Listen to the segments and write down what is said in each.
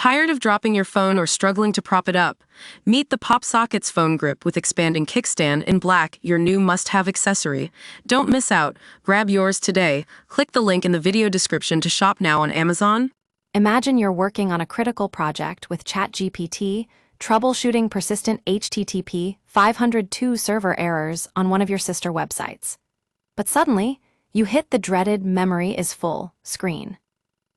Tired of dropping your phone or struggling to prop it up? Meet the PopSockets phone grip with expanding kickstand in black, your new must-have accessory. Don't miss out. Grab yours today. Click the link in the video description to shop now on Amazon. Imagine you're working on a critical project with ChatGPT, troubleshooting persistent HTTP 502 server errors on one of your sister websites. But suddenly, you hit the dreaded "memory is full" screen.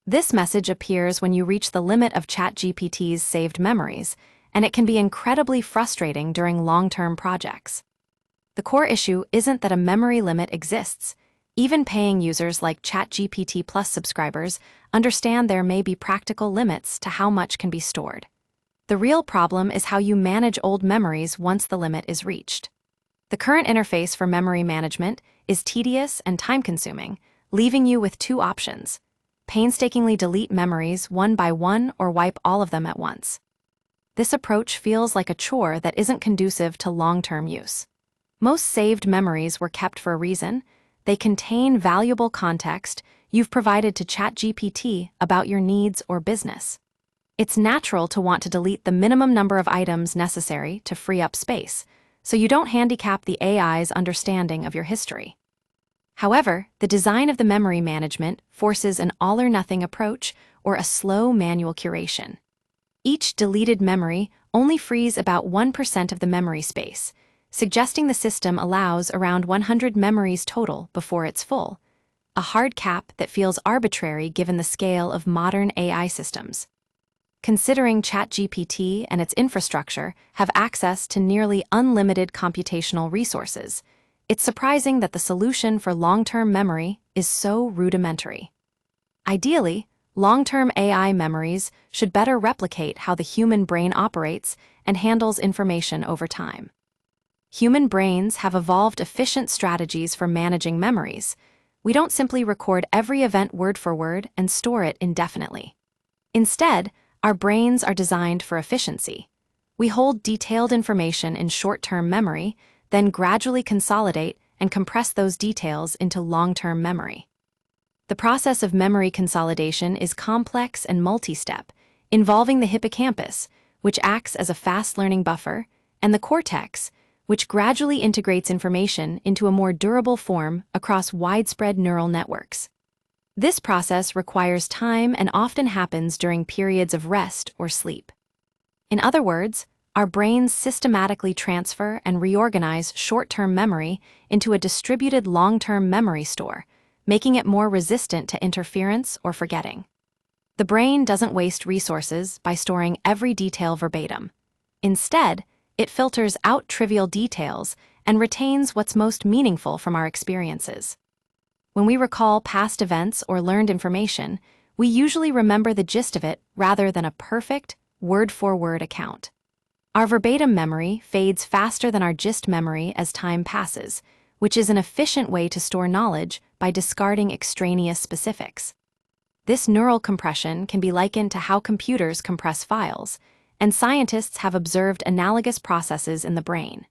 This message appears when you reach the limit of ChatGPT's saved memories, and it can be incredibly frustrating during long-term projects. The core issue isn't that a memory limit exists. Even paying users like ChatGPT Plus subscribers understand there may be practical limits to how much can be stored. The real problem is how you manage old memories once the limit is reached. The current interface for memory management is tedious and time-consuming, leaving you with two options: painstakingly delete memories one by one or wipe all of them at once. This approach feels like a chore that isn't conducive to long-term use. Most saved memories were kept for a reason. They contain valuable context you've provided to ChatGPT about your needs or business. It's natural to want to delete the minimum number of items necessary to free up space, so you don't handicap the AI's understanding of your history. However, the design of the memory management forces an all-or-nothing approach or a slow manual curation. Each deleted memory only frees about 1% of the memory space, suggesting the system allows around 100 memories total before it's full, a hard cap that feels arbitrary given the scale of modern AI systems. Considering ChatGPT and its infrastructure have access to nearly unlimited computational resources, it's surprising that the solution for long-term memory is so rudimentary. Ideally, long-term AI memories should better replicate how the human brain operates and handles information over time. Human brains have evolved efficient strategies for managing memories. We don't simply record every event word for word and store it indefinitely. Instead, our brains are designed for efficiency. We hold detailed information in short-term memory, then gradually consolidate and compress those details into long-term memory. The process of memory consolidation is complex and multi-step, involving the hippocampus, which acts as a fast-learning buffer, and the cortex, which gradually integrates information into a more durable form across widespread neural networks. This process requires time and often happens during periods of rest or sleep. In other words, our brains systematically transfer and reorganize short-term memory into a distributed long-term memory store, making it more resistant to interference or forgetting. The brain doesn't waste resources by storing every detail verbatim. Instead, it filters out trivial details and retains what's most meaningful from our experiences. When we recall past events or learned information, we usually remember the gist of it rather than a perfect, word-for-word account. Our verbatim memory fades faster than our gist memory as time passes, which is an efficient way to store knowledge by discarding extraneous specifics. This neural compression can be likened to how computers compress files, and scientists have observed analogous processes in the brain.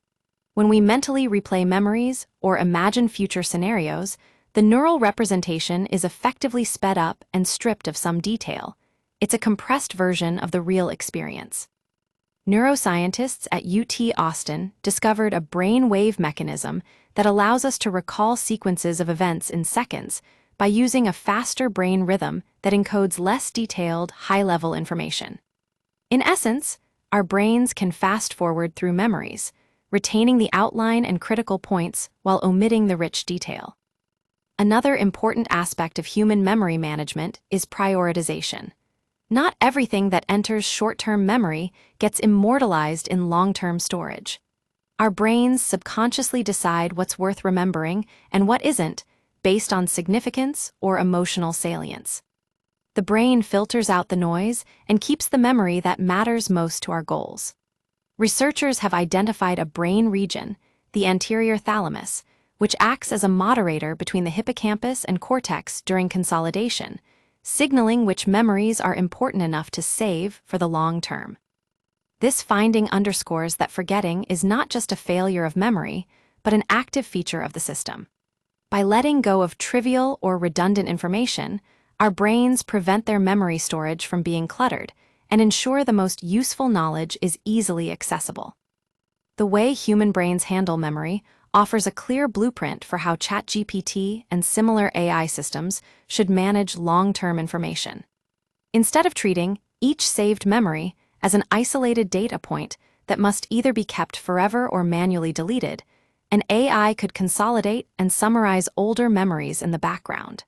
When we mentally replay memories or imagine future scenarios, the neural representation is effectively sped up and stripped of some detail. It's a compressed version of the real experience. Neuroscientists at UT Austin discovered a brain wave mechanism that allows us to recall sequences of events in seconds by using a faster brain rhythm that encodes less detailed, high-level information. In essence, our brains can fast-forward through memories, retaining the outline and critical points while omitting the rich detail. Another important aspect of human memory management is prioritization. Not everything that enters short-term memory gets immortalized in long-term storage. Our brains subconsciously decide what's worth remembering and what isn't, based on significance or emotional salience. The brain filters out the noise and keeps the memory that matters most to our goals. Researchers have identified a brain region, the anterior thalamus, which acts as a moderator between the hippocampus and cortex during consolidation, signaling which memories are important enough to save for the long term. This finding underscores that forgetting is not just a failure of memory, but an active feature of the system. By letting go of trivial or redundant information, our brains prevent their memory storage from being cluttered, and ensure the most useful knowledge is easily accessible. The way human brains handle memory offers a clear blueprint for how ChatGPT and similar AI systems should manage long-term information. Instead of treating each saved memory as an isolated data point that must either be kept forever or manually deleted, an AI could consolidate and summarize older memories in the background.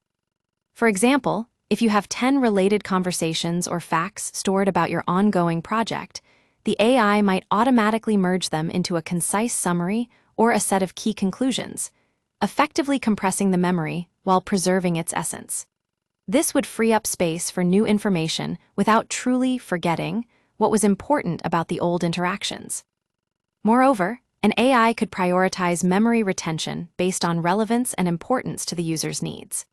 For example, if you have 10 related conversations or facts stored about your ongoing project, the AI might automatically merge them into a concise summary or a set of key conclusions, effectively compressing the memory while preserving its essence. This would free up space for new information without truly forgetting what was important about the old interactions. Moreover, an AI could prioritize memory retention based on relevance and importance to the user's needs.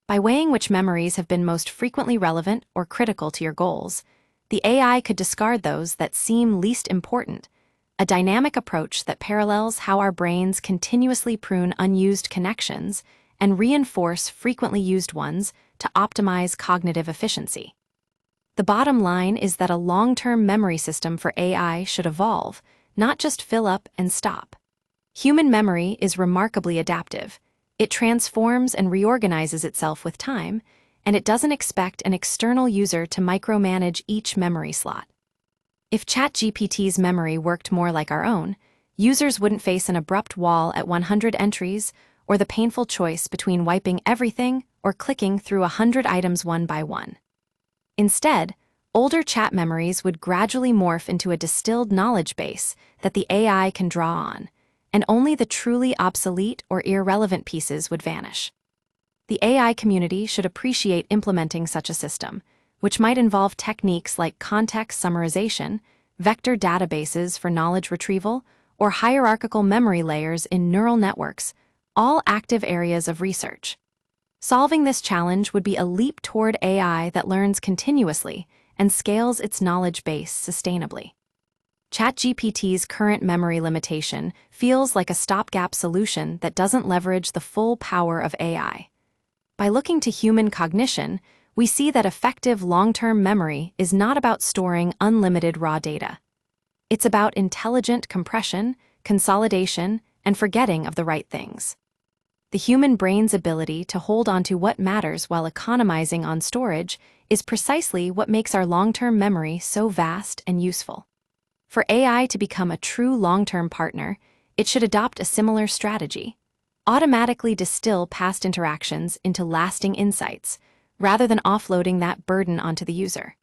By weighing which memories have been most frequently relevant or critical to your goals, the AI could discard those that seem least important, a dynamic approach that parallels how our brains continuously prune unused connections and reinforce frequently used ones to optimize cognitive efficiency. The bottom line is that a long-term memory system for AI should evolve, not just fill up and stop. Human memory is remarkably adaptive. It transforms and reorganizes itself with time, and it doesn't expect an external user to micromanage each memory slot. If ChatGPT's memory worked more like our own, users wouldn't face an abrupt wall at 100 entries or the painful choice between wiping everything or clicking through 100 items one by one. Instead, older chat memories would gradually morph into a distilled knowledge base that the AI can draw on, and only the truly obsolete or irrelevant pieces would vanish. The AI community should appreciate implementing such a system, which might involve techniques like context summarization, vector databases for knowledge retrieval, or hierarchical memory layers in neural networks, all active areas of research. Solving this challenge would be a leap toward AI that learns continuously and scales its knowledge base sustainably. ChatGPT's current memory limitation feels like a stopgap solution that doesn't leverage the full power of AI. By looking to human cognition, we see that effective long-term memory is not about storing unlimited raw data. It's about intelligent compression, consolidation, and forgetting of the right things. The human brain's ability to hold onto what matters while economizing on storage is precisely what makes our long-term memory so vast and useful. For AI to become a true long-term partner, it should adopt a similar strategy. Automatically distill past interactions into lasting insights, rather than offloading that burden onto the user.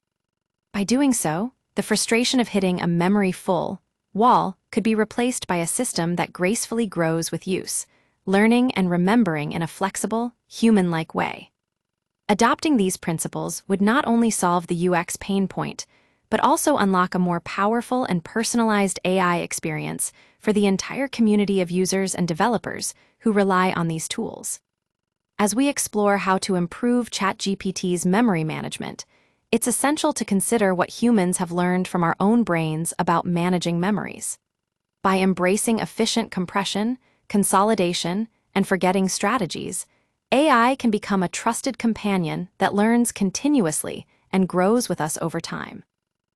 By doing so, the frustration of hitting a memory-full wall could be replaced by a system that gracefully grows with use, learning and remembering in a flexible, human-like way. Adopting these principles would not only solve the UX pain point, but also unlock a more powerful and personalized AI experience for the entire community of users and developers who rely on these tools. As we explore how to improve ChatGPT's memory management, it's essential to consider what humans have learned from our own brains about managing memories. By embracing efficient compression, consolidation, and forgetting strategies, AI can become a trusted companion that learns continuously and grows with us over time.